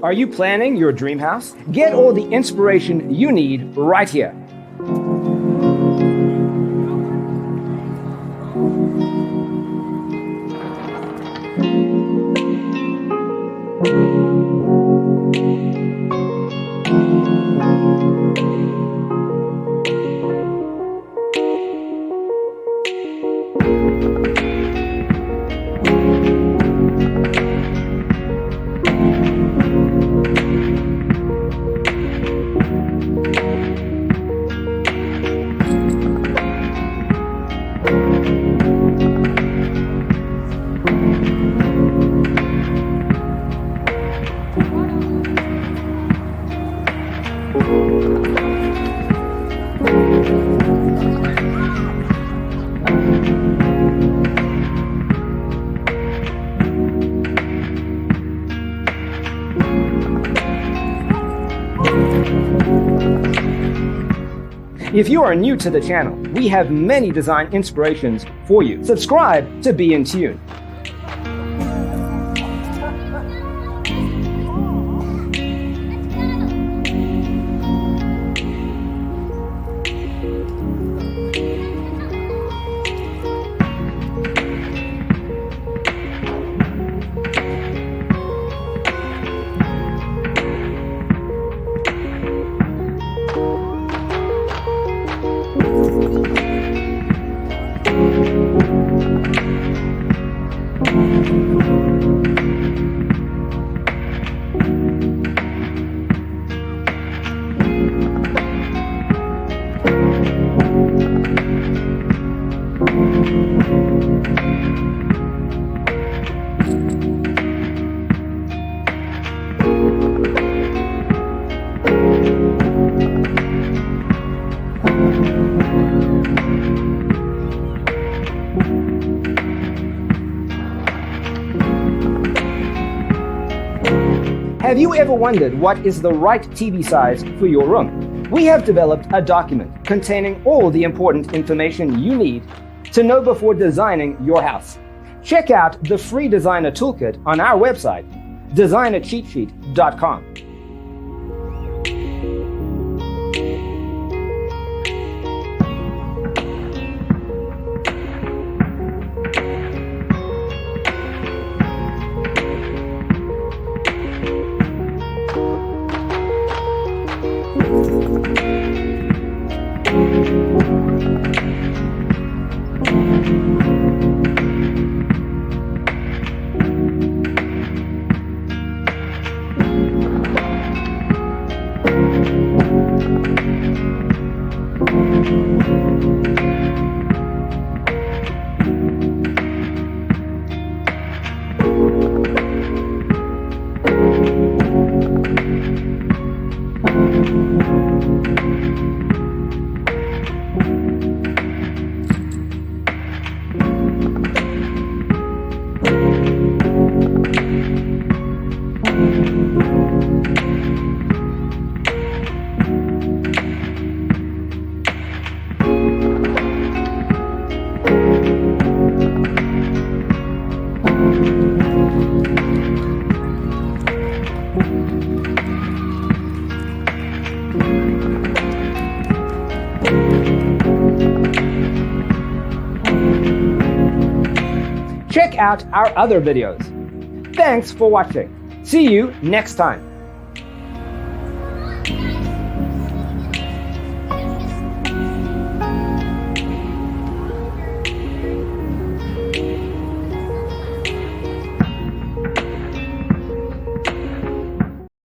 Are you planning your dream house? Get all the inspiration you need right here. If you are new to the channel, we have many design inspirations for you. Subscribe to be in tune. Have you ever wondered what is the right TV size for your room? We have developed a document containing all the important information you need to know before designing your house. Check out the free designer toolkit on our website, designercheatsheet.com. Check out our other videos. Thanks for watching. See you next time.